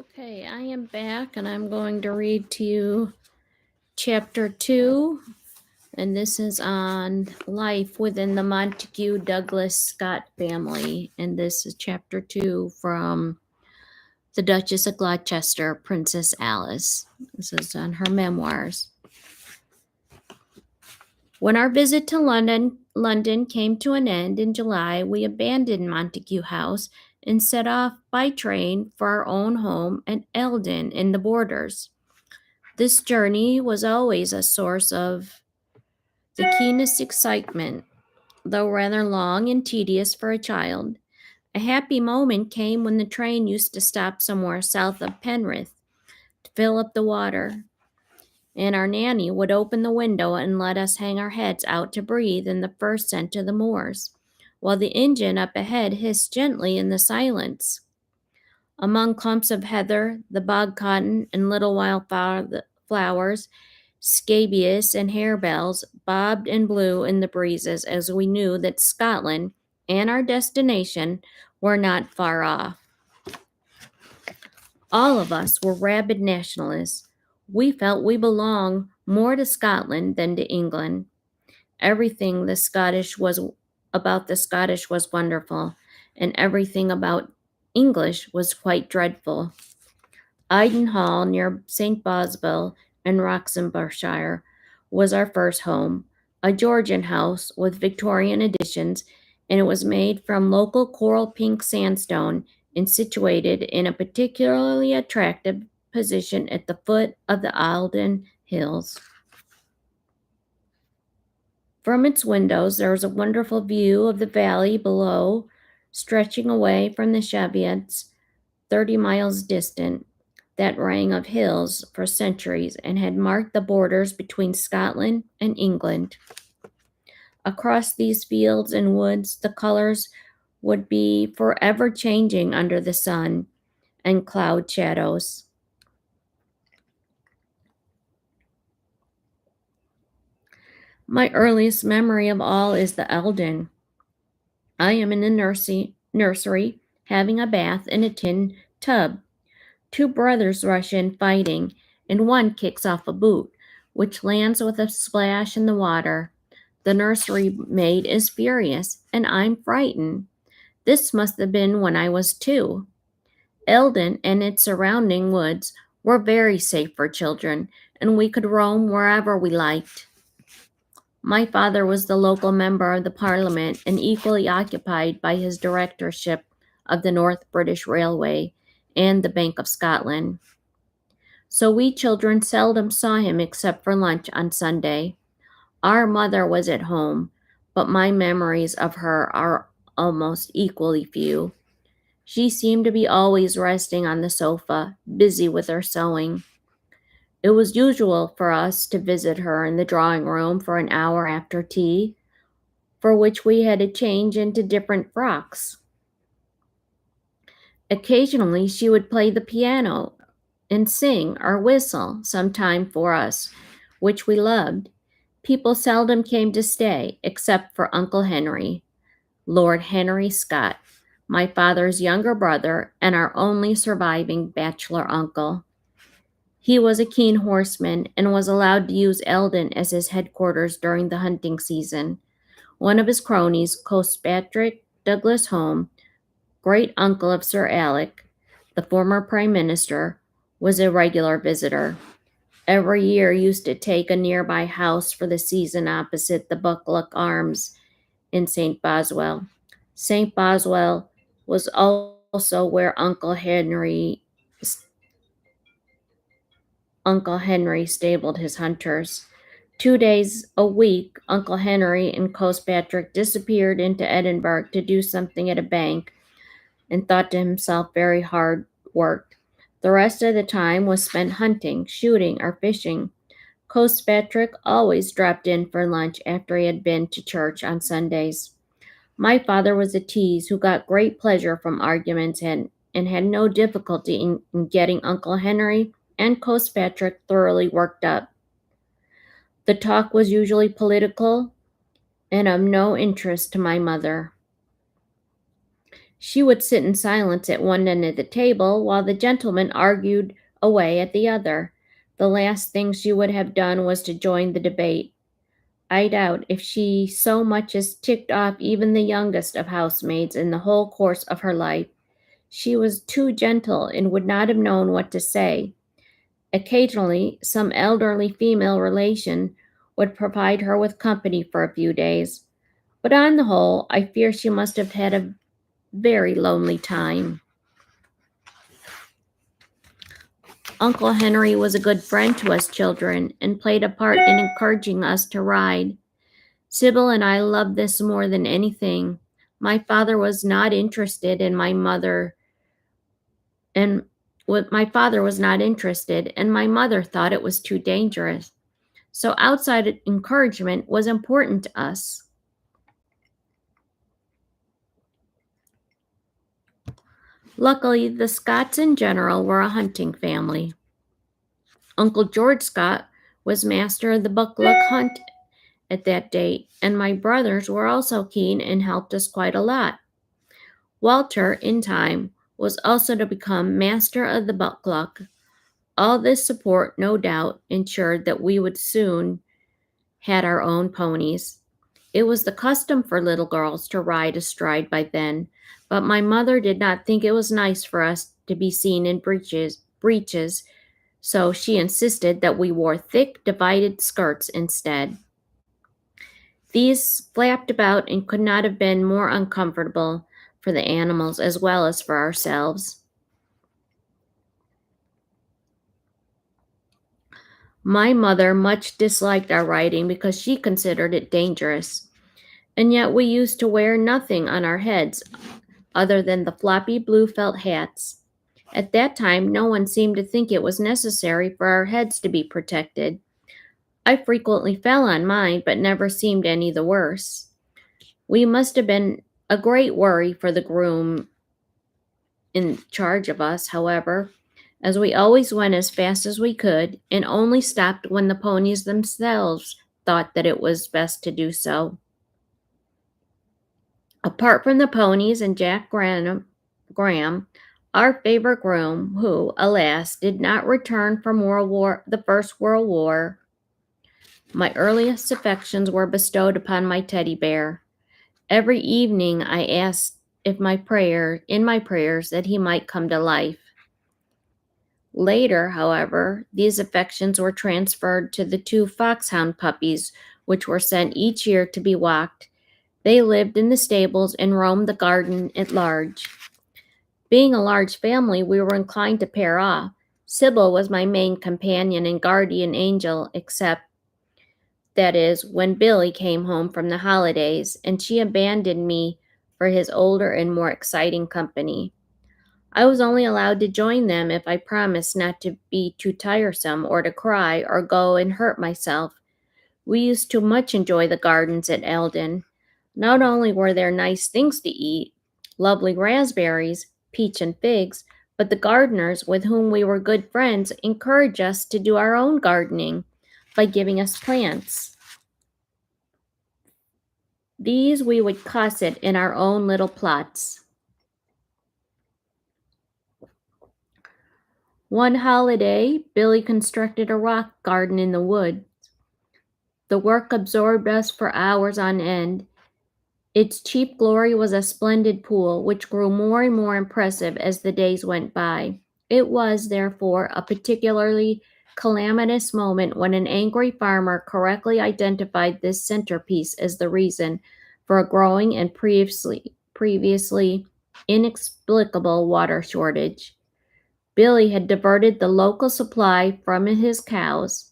Okay, I am back and I'm going to read to you chapter 2, and this is on life within the Montegu-Douglas Scott family. And this is chapter 2 from the Duchess of Gloucester, Princess Alice. This is on her memoirs. When our visit to London came to an end in July, we abandoned Montague House and set off by train for our own home at Eldon in the Borders. This journey was always a source of the keenest excitement, though rather long and tedious for a child. A happy moment came when the train used to stop somewhere south of Penrith to fill up the water, and our nanny would open the window and let us hang our heads out to breathe in the first scent of the moors, while the engine up ahead hissed gently in the silence. Among clumps of heather, the bog cotton, and little wild flowers, scabious and harebells bobbed and blew in the breezes as we knew that Scotland and our destination were not far off. All of us were rabid nationalists. We felt we belonged more to Scotland than to England. Everything about the Scottish was wonderful, and everything about English was quite dreadful. Iden Hall near St. Boswell in Roxburghshire was our first home, a Georgian house with Victorian additions, and it was made from local coral pink sandstone and situated in a particularly attractive position at the foot of the Eildon Hills. From its windows, there was a wonderful view of the valley below, stretching away from the Cheviots 30 miles distant, that rang of hills for centuries and had marked the borders between Scotland and England. Across these fields and woods, the colors would be forever changing under the sun and cloud shadows. My earliest memory of all is the Eldon. I am in the nursery having a bath in a tin tub. Two brothers rush in fighting, and one kicks off a boot, which lands with a splash in the water. The nursery maid is furious, and I'm frightened. This must have been when I was 2. Eldon and its surrounding woods were very safe for children, and we could roam wherever we liked. My father was the local member of the Parliament and equally occupied by his directorship of the North British Railway and the Bank of Scotland. So we children seldom saw him except for lunch on Sunday. Our mother was at home, but my memories of her are almost equally few. She seemed to be always resting on the sofa, busy with her sewing. It was usual for us to visit her in the drawing room for an hour after tea, for which we had to change into different frocks. Occasionally, she would play the piano and sing or whistle some time for us, which we loved. People seldom came to stay, except for Uncle Henry, Lord Henry Scott, my father's younger brother and our only surviving bachelor uncle. He was a keen horseman and was allowed to use Eldon as his headquarters during the hunting season. One of his cronies, Patrick Douglas Home, great uncle of Sir Alec, the former Prime Minister, was a regular visitor. Every year used to take a nearby house for the season opposite the Buccleuch Arms in St. Boswell. St. Boswell was also where Uncle Henry stabled his hunters. 2 days a week, Uncle Henry and Patrick disappeared into Edinburgh to do something at a bank and thought to himself very hard work. The rest of the time was spent hunting, shooting, or fishing. Patrick always dropped in for lunch after he had been to church on Sundays. My father was a tease who got great pleasure from arguments and had no difficulty in getting Uncle Henry and Patrick thoroughly worked up. The talk was usually political and of no interest to my mother. She would sit in silence at one end of the table while the gentlemen argued away at the other. The last thing she would have done was to join the debate. I doubt if she so much as ticked off even the youngest of housemaids in the whole course of her life. She was too gentle and would not have known what to say. Occasionally, some elderly female relation would provide her with company for a few days, but on the whole, I fear she must have had a very lonely time. Uncle Henry was a good friend to us children and played a part in encouraging us to ride. Sybil and I loved this more than anything. My father was not interested and my father was not interested and my mother thought it was too dangerous. So outside encouragement was important to us. Luckily, the Scotts in general were a hunting family. Uncle George Scott was master of the Buckluck hunt at that date, and my brothers were also keen and helped us quite a lot. Walter, in time, was also to become master of the Buckluck. All this support, no doubt, ensured that we would soon had our own ponies. It was the custom for little girls to ride astride by then, but my mother did not think it was nice for us to be seen in breeches, so she insisted that we wore thick, divided skirts instead. These flapped about and could not have been more uncomfortable for the animals as well as for ourselves. My mother much disliked our riding because she considered it dangerous, and yet we used to wear nothing on our heads other than the floppy blue felt hats. At that time, no one seemed to think it was necessary for our heads to be protected. I frequently fell on mine, but never seemed any the worse. We must have been a great worry for the groom in charge of us, however, as we always went as fast as we could and only stopped when the ponies themselves thought that it was best to do so. Apart from the ponies and Graham, our favorite groom, who, alas, did not return from the First World War, my earliest affections were bestowed upon my teddy bear. Every evening I asked in my prayers that he might come to life. Later, however, these affections were transferred to the two foxhound puppies, which were sent each year to be walked. They lived in the stables and roamed the garden at large. Being a large family, we were inclined to pair off. Sybil was my main companion and guardian angel, except, that is, when Billy came home from the holidays, and she abandoned me for his older and more exciting company. I was only allowed to join them if I promised not to be too tiresome or to cry or go and hurt myself. We used to much enjoy the gardens at Eldon. Not only were there nice things to eat, lovely raspberries, peach and figs, but the gardeners with whom we were good friends encouraged us to do our own gardening by giving us plants. These we would cosset in our own little plots. One holiday, Billy constructed a rock garden in the woods. The work absorbed us for hours on end. Its chief glory was a splendid pool, which grew more and more impressive as the days went by. It was, therefore, a particularly calamitous moment when an angry farmer correctly identified this centerpiece as the reason for a growing and previously inexplicable water shortage. Billy had diverted the local supply from his cows.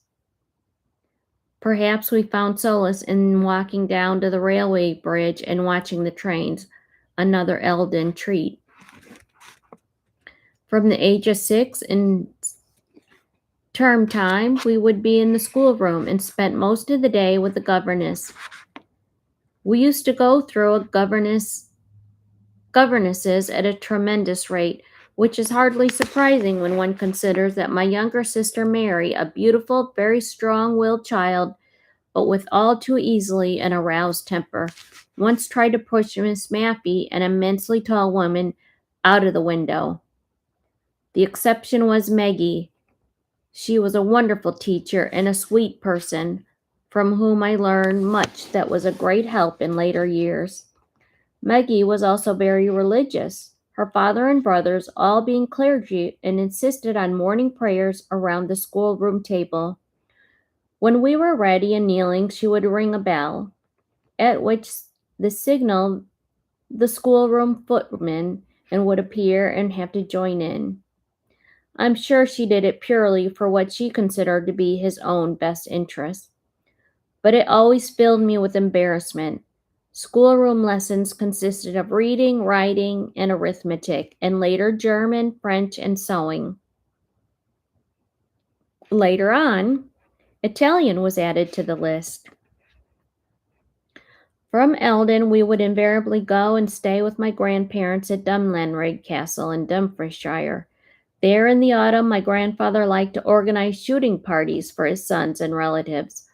Perhaps we found solace in walking down to the railway bridge and watching the trains, another Eldon treat. From the age of 6 in term time, we would be in the schoolroom and spent most of the day with the governess. We used to go through governesses at a tremendous rate, which is hardly surprising when one considers that my younger sister Mary, a beautiful, very strong-willed child, but with all too easily an aroused temper, once tried to push Miss Mappy, an immensely tall woman, out of the window. The exception was Maggie. She was a wonderful teacher and a sweet person, from whom I learned much that was a great help in later years. Maggie was also very religious, her father and brothers all being clergy, and insisted on morning prayers around the schoolroom table. When we were ready and kneeling, she would ring a bell, at which the signal the schoolroom footman and would appear and have to join in. I'm sure she did it purely for what she considered to be his own best interest, but it always filled me with embarrassment. Schoolroom lessons consisted of reading, writing, and arithmetic, and later German, French, and sewing. Later on, Italian was added to the list. From Eldon, we would invariably go and stay with my grandparents at Dumlanrig Castle in Dumfriesshire. There in the autumn, my grandfather liked to organize shooting parties for his sons and relatives.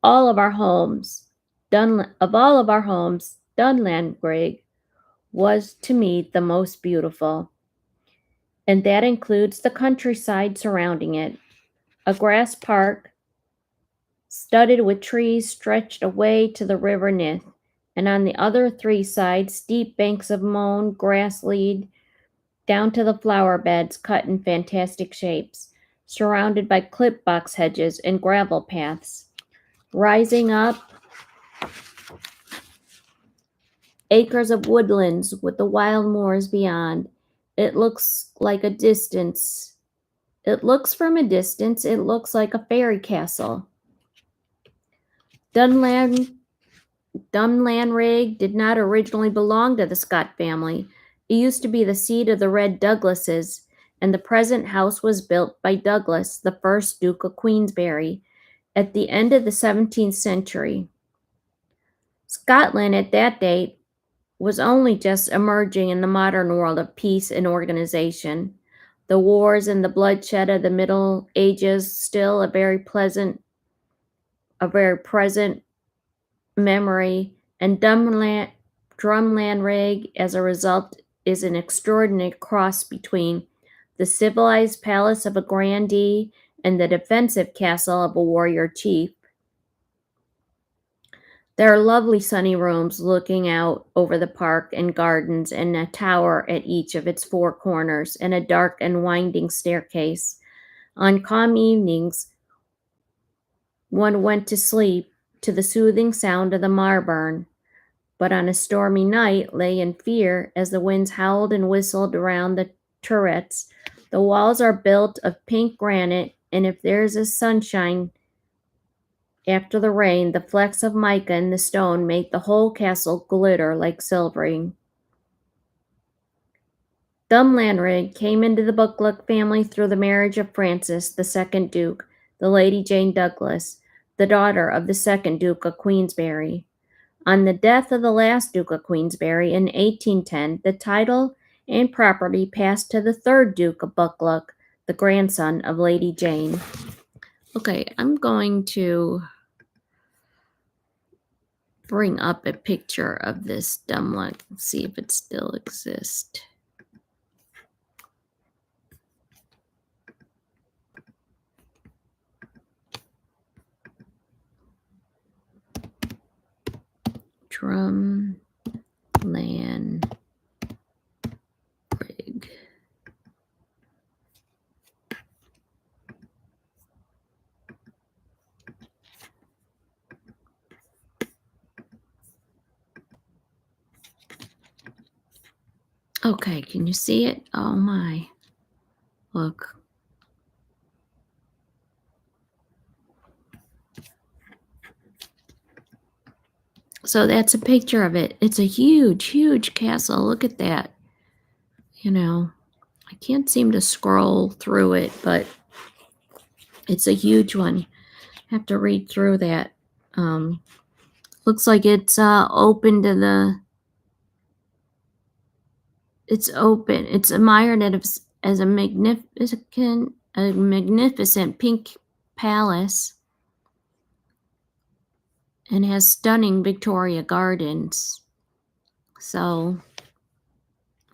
All of our homes, Dunlanrig was to me the most beautiful, and that includes the countryside surrounding it. A grass park studded with trees stretched away to the River Nith, and on the other three sides steep banks of mown grass lead down to the flower beds cut in fantastic shapes, surrounded by clip box hedges and gravel paths. Rising up, acres of woodlands with the wild moors beyond. It looks like a distance. It looks from a distance, it looks like a fairy castle. Dunlanrig did not originally belong to the Scott family. It used to be the seat of the Red Douglases, and the present house was built by Douglas, the first Duke of Queensberry, at the end of the 17th century. Scotland at that date was only just emerging in the modern world of peace and organization. The wars and the bloodshed of the Middle Ages still a very present memory, and Drumlanrig, as a result, is an extraordinary cross between the civilized palace of a grandee and the defensive castle of a warrior chief. There are lovely sunny rooms looking out over the park and gardens, and a tower at each of its four corners, and a dark and winding staircase. On calm evenings, one went to sleep to the soothing sound of the Marburn, but on a stormy night lay in fear as the winds howled and whistled around the turrets. The walls are built of pink granite, and if there is a sunshine after the rain, the flecks of mica in the stone make the whole castle glitter like silvering. Dumlanrig came into the Buccleuch family through the marriage of Francis, the second Duke, the Lady Jane Douglas, the daughter of the second Duke of Queensberry. On the death of the last Duke of Queensberry in 1810, the title and property passed to the third Duke of Buccleuch, the grandson of Lady Jane. Okay, I'm going to bring up a picture of this Dumluck, see if it still exists. Drumland rig. Okay, can you see it? Oh my. Look. So that's a picture of it. It's a huge, huge castle. Look at that. You know, I can't seem to scroll through it, but it's a huge one. I have to read through that. Looks like it's open to the. It's open. It's admired as a magnificent pink palace. and has stunning Victoria gardens. So,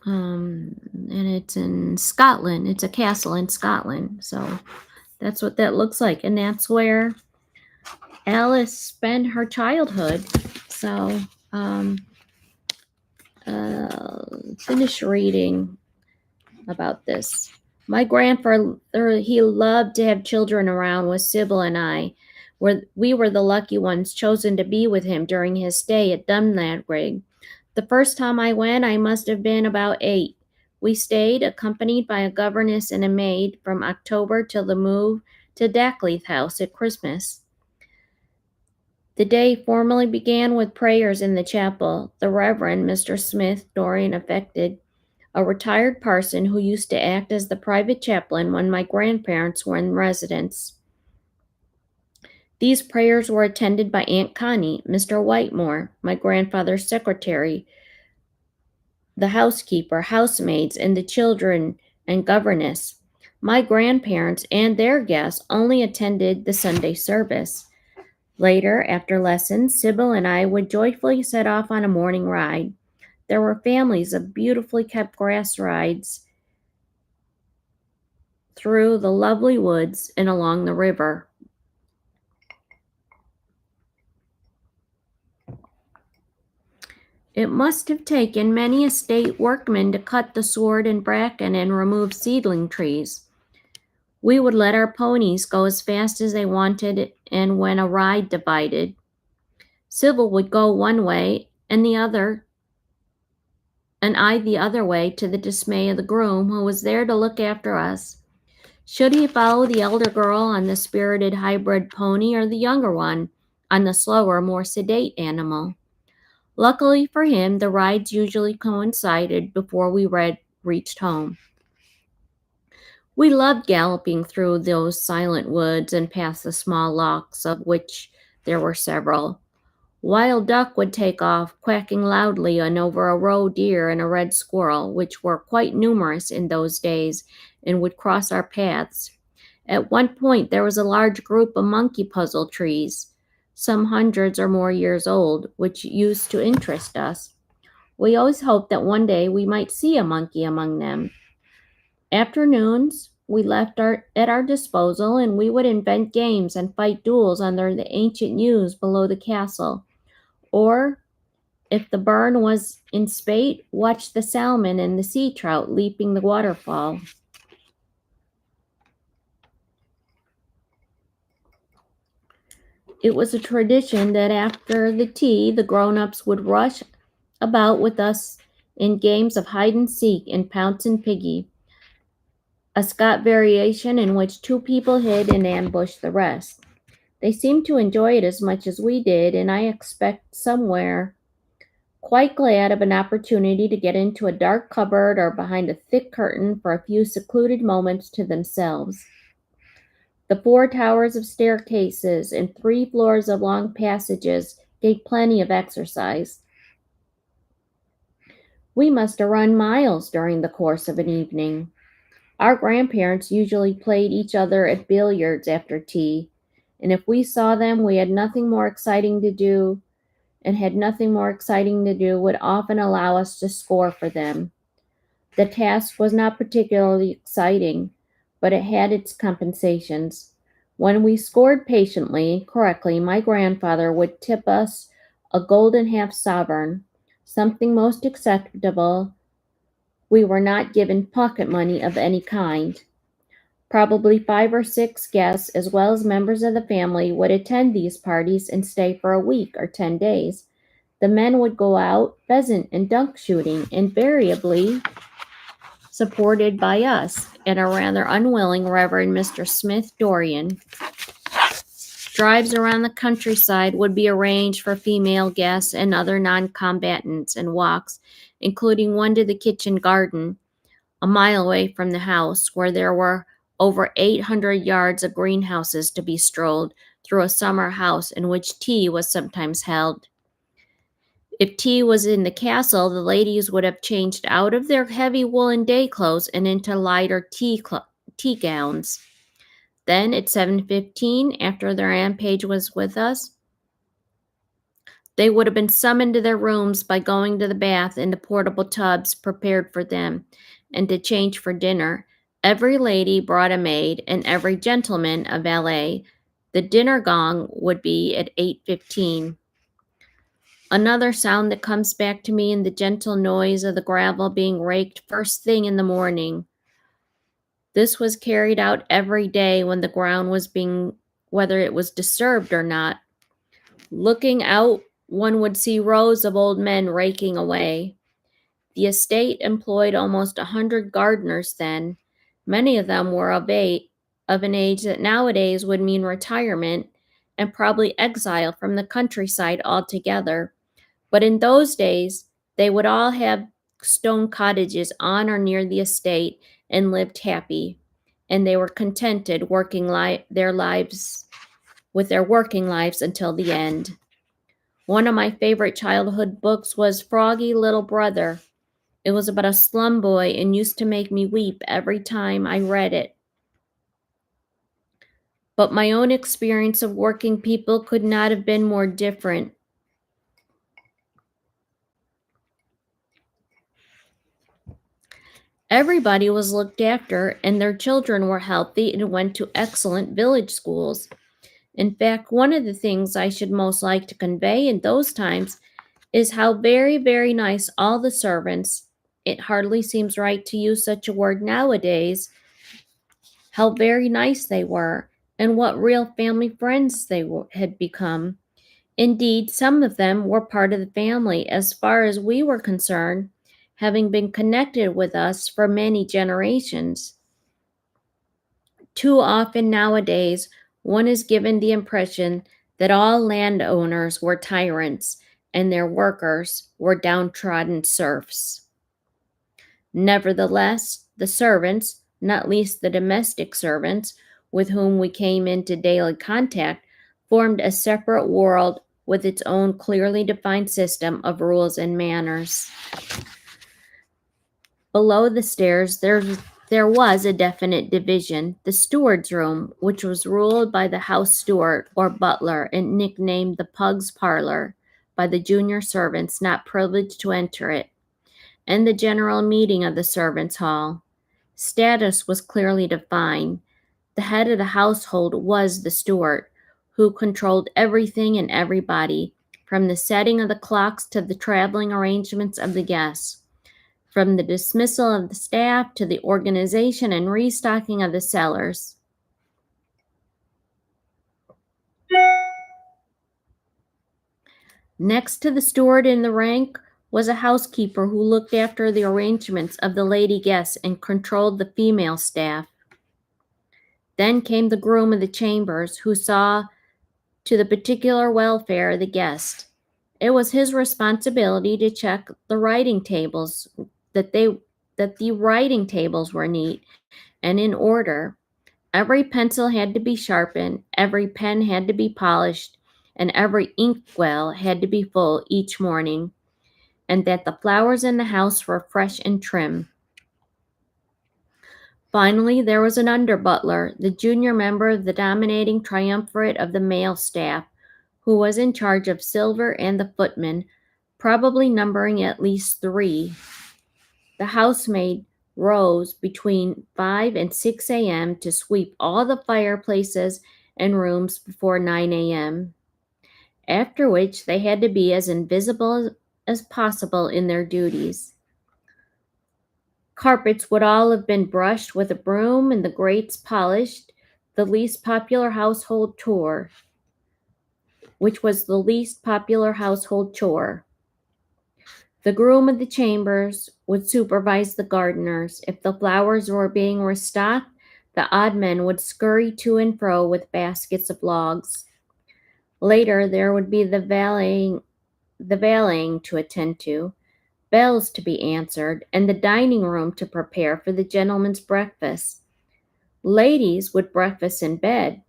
and it's in Scotland. It's a castle in Scotland. So that's what that looks like. And that's where Alice spent her childhood. So, um, finish reading about this. My grandfather, he loved to have children around with Sybil and I. We were the lucky ones chosen to be with him during his stay at Dunladrig. The first time I went, I must have been about 8. We stayed, accompanied by a governess and a maid, from October till the move to Dacleith House at Christmas. The day formally began with prayers in the chapel. The Reverend Mr. Smith, Dorian affected, a retired parson who used to act as the private chaplain when my grandparents were in residence. These prayers were attended by Aunt Connie, Mr. Whitemore, my grandfather's secretary, the housekeeper, housemaids, and the children and governess. My grandparents and their guests only attended the Sunday service. Later, after lessons, Sybil and I would joyfully set off on a morning ride. There were families of beautifully kept grass rides through the lovely woods and along the river. It must have taken many estate workmen to cut the sward and bracken and remove seedling trees. We would let our ponies go as fast as they wanted, and when a ride divided, Sybil would go one way and I the other way, to the dismay of the groom, who was there to look after us. Should he follow the elder girl on the spirited hybrid pony, or the younger one on the slower, more sedate animal? Luckily for him, the rides usually coincided before we reached home. We loved galloping through those silent woods and past the small lochs, of which there were several. Wild duck would take off, quacking loudly, and over a roe deer and a red squirrel, which were quite numerous in those days, and would cross our paths. At one point there was a large group of monkey puzzle trees, some hundreds or more years old, which used to interest us. We always hoped that one day we might see a monkey among them. Afternoons we left at our disposal, and we would invent games and fight duels under the ancient yews below the castle, or, if the burn was in spate, watch the salmon and the sea trout leaping the waterfall. It was a tradition that after the tea, the grown-ups would rush about with us in games of hide and seek and pounce and piggy, a Scott variation in which 2 people hid and ambushed the rest. They seemed to enjoy it as much as we did, and I expect somewhere quite glad of an opportunity to get into a dark cupboard or behind a thick curtain for a few secluded moments to themselves. The 4 towers of staircases and 3 floors of long passages gave plenty of exercise. We must have run miles during the course of an evening. Our grandparents usually played each other at billiards after tea, and if we saw them, we had nothing more exciting to do, would often allow us to score for them. The task was not particularly exciting, but it had its compensations. When we scored patiently and correctly, my grandfather would tip us a golden half-sovereign, something most acceptable. We were not given pocket money of any kind. Probably 5 or 6 guests, as well as members of the family, would attend these parties and stay for a week or 10 days. The men would go out pheasant and duck shooting, invariably supported by us, and a rather unwilling Reverend Mr. Smith Dorian. Drives around the countryside would be arranged for female guests and other non-combatants, and walks, including one to the kitchen garden, a mile away from the house, where there were over 800 yards of greenhouses to be strolled through, a summer house in which tea was sometimes held. If tea was in the castle, the ladies would have changed out of their heavy woolen day clothes and into lighter tea gowns. Then at 7:15, after the rampage was with us, They would have been summoned to their rooms by going to the bath in the portable tubs prepared for them, and to change for dinner. Every lady brought a maid, and every gentleman a valet. The dinner gong would be at 8:15. Another sound that comes back to me in the gentle noise of the gravel being raked first thing in the morning. This was carried out every day when the ground was being, whether it was disturbed or not. Looking out, one would see rows of old men raking away. The estate employed almost 100 gardeners then. Many of them were of an age that nowadays would mean retirement and probably exile from the countryside altogether. But in those days, they would all have stone cottages on or near the estate and lived happy. And they were contented their lives with their working lives until the end. One of my favorite childhood books was Froggy Little Brother. It was about a slum boy and used to make me weep every time I read it. But my own experience of working people could not have been more different. Everybody was looked after, and their children were healthy and went to excellent village schools. In fact, one of the things I should most like to convey in those times is how very, very nice all the servants, it hardly seems right to use such a word nowadays, how very nice they were, and what real family friends had become. Indeed, some of them were part of the family as far as we were concerned, having been connected with us for many generations. Too often nowadays, one is given the impression that all landowners were tyrants and their workers were downtrodden serfs. Nevertheless, the servants, not least the domestic servants with whom we came into daily contact, formed a separate world with its own clearly defined system of rules and manners. Below the stairs, there was a definite division, the steward's room, which was ruled by the house steward or butler and nicknamed the pug's parlor by the junior servants not privileged to enter it, and the general meeting of the servants' hall. Status was clearly defined. The head of the household was the steward, who controlled everything and everybody, from the setting of the clocks to the traveling arrangements of the guests, from the dismissal of the staff to the organization and restocking of the cellars. Next to the steward in the rank was a housekeeper who looked after the arrangements of the lady guests and controlled the female staff. Then came the groom of the chambers, who saw to the particular welfare of the guest. It was his responsibility to check the writing tables, that the writing tables were neat and in order. Every pencil had to be sharpened, every pen had to be polished, and every inkwell had to be full each morning, and that the flowers in the house were fresh and trim. Finally, there was an under butler, the junior member of the dominating triumvirate of the male staff, who was in charge of Silver and the footman, probably numbering at least 3. The housemaid rose between 5 and 6 a.m. to sweep all the fireplaces and rooms before 9 a.m., after which they had to be as invisible as possible in their duties. Carpets would all have been brushed with a broom and the grates polished, the least popular household chore, which was the least popular household chore. The groom of the chambers would supervise the gardeners. If the flowers were being restocked, the odd men would scurry to and fro with baskets of logs. Later, there would be the valeting to attend to, bells to be answered, and the dining room to prepare for the gentlemen's breakfast. Ladies would breakfast in bed.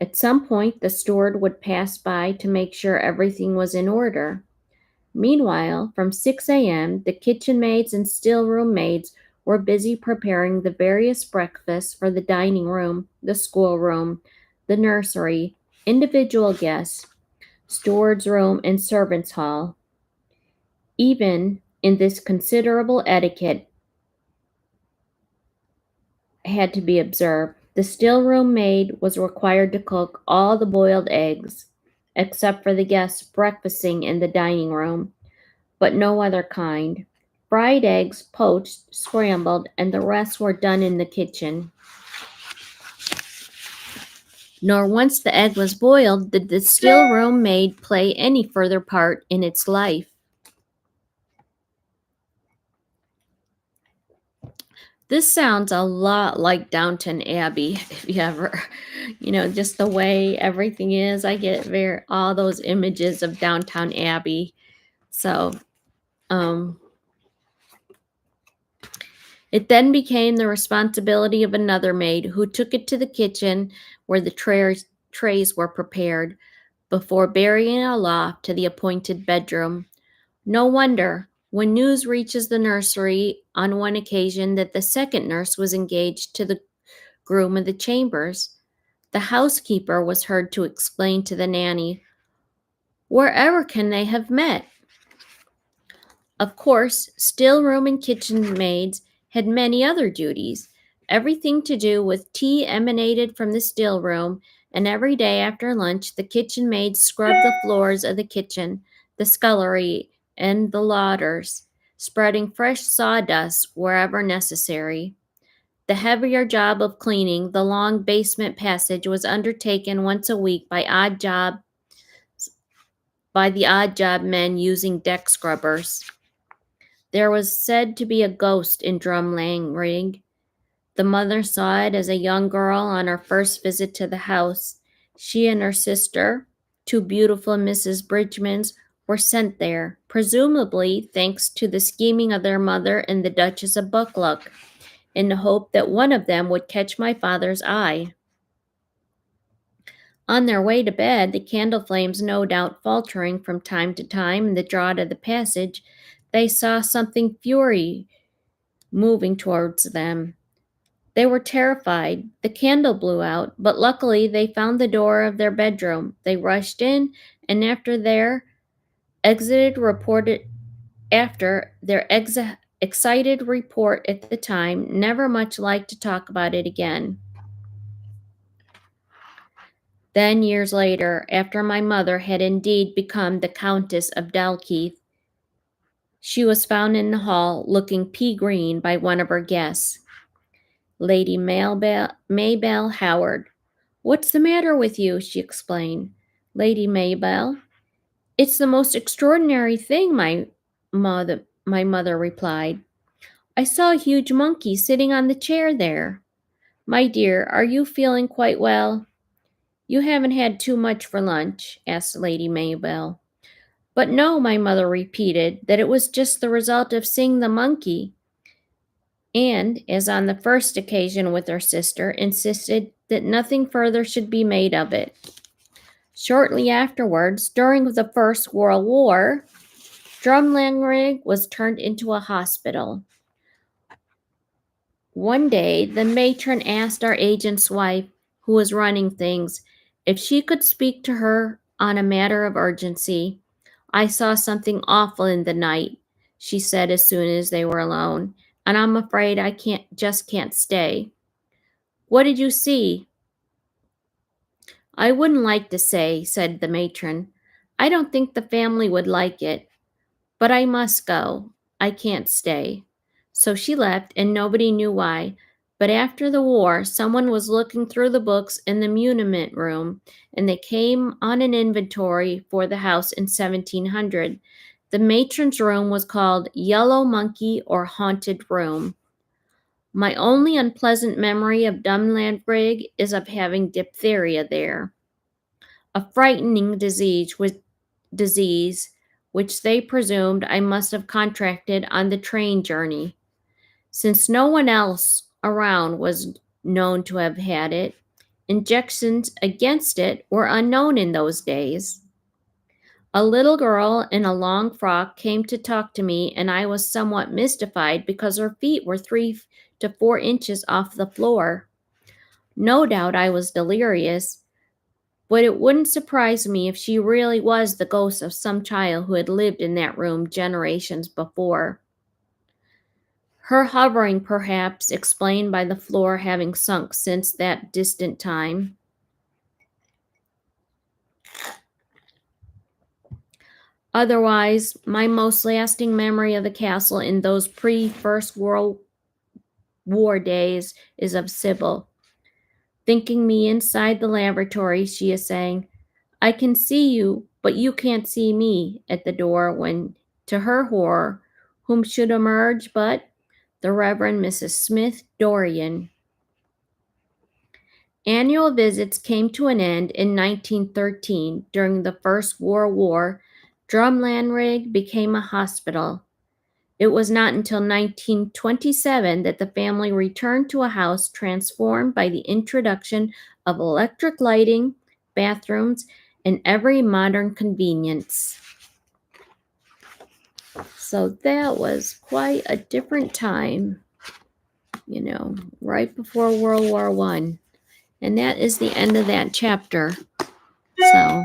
At some point, the steward would pass by to make sure everything was in order. Meanwhile, from 6 a.m., the kitchen maids and still-room maids were busy preparing the various breakfasts for the dining room, the schoolroom, the nursery, individual guests, steward's room, and servants' hall. Even in this considerable etiquette had to be observed. The still-room maid was required to cook all the boiled eggs, except for the guests breakfasting in the dining room, but no other kind. Fried eggs, poached, scrambled, and the rest were done in the kitchen. Nor once the egg was boiled did the still-room maid play any further part in its life. This sounds a lot like Downton Abbey, if you ever, just the way everything is. I get all those images of Downton Abbey. So, it then became the responsibility of another maid who took it to the kitchen where the trays were prepared before bearing it aloft to the appointed bedroom. No wonder, when news reaches the nursery on one occasion that the second nurse was engaged to the groom of the chambers, the housekeeper was heard to explain to the nanny, "Wherever can they have met?" Of course, still-room and kitchen maids had many other duties. Everything to do with tea emanated from the still-room, and every day after lunch the kitchen maids scrubbed the floors of the kitchen, the scullery, and the lauders, spreading fresh sawdust wherever necessary. The heavier job of cleaning the long basement passage was undertaken once a week by the odd job men using deck scrubbers. There was said to be a ghost in Drumlanrig. The mother saw it as a young girl on her first visit to the house. She and her sister, two beautiful Mrs. Bridgmans, were sent there, presumably thanks to the scheming of their mother and the Duchess of Buccleuch, in the hope that one of them would catch my father's eye. On their way to bed, the candle flames no doubt faltering from time to time in the draught of the passage, they saw something fury moving towards them. They were terrified. The candle blew out, but luckily they found the door of their bedroom. They rushed in, and after their excited report at the time, never much liked to talk about it again. Then, years later, after my mother had indeed become the Countess of Dalkeith, she was found in the hall looking pea-green by one of her guests, Lady Maybelle Howard. "What's the matter with you?" she explained. "Lady Maybelle, it's the most extraordinary thing," my mother replied. "I saw a huge monkey sitting on the chair there." "My dear, are you feeling quite well?" "You haven't had too much for lunch?" asked Lady Maybelle. "But no," my mother repeated, "that it was just the result of seeing the monkey," and, as on the first occasion with her sister, insisted that nothing further should be made of it. Shortly afterwards, during the First World War, Drumlanrig was turned into a hospital. One day, the matron asked our agent's wife, who was running things, if she could speak to her on a matter of urgency. "I saw something awful in the night," she said as soon as they were alone, "and I'm afraid I can't stay." "What did you see?" "I wouldn't like to say," said the matron. "I don't think the family would like it. But I must go. I can't stay." So she left, and nobody knew why. But after the war, someone was looking through the books in the muniment room, and they came on an inventory for the house in 1700. The matron's room was called Yellow Monkey or Haunted Room. My only unpleasant memory of Drumlanrig is of having diphtheria there, a frightening disease which they presumed I must have contracted on the train journey. Since no one else around was known to have had it, injections against it were unknown in those days. A little girl in a long frock came to talk to me, and I was somewhat mystified because her feet were 3 to 4 inches off the floor. No doubt I was delirious, but it wouldn't surprise me if she really was the ghost of some child who had lived in that room generations before. Her hovering, perhaps, explained by the floor having sunk since that distant time. Otherwise, my most lasting memory of the castle in those pre-First World War days is of Sybil. Thinking me inside the laboratory, she is saying, "I can see you, but you can't see me," at the door when, to her horror, whom should emerge but the Reverend Mrs. Smith Dorian. Annual visits came to an end in 1913 during the First World War. Drumlanrig became a hospital. It was not until 1927 that the family returned to a house transformed by the introduction of electric lighting, bathrooms, and every modern convenience. So that was quite a different time, right before World War I. And that is the end of that chapter. So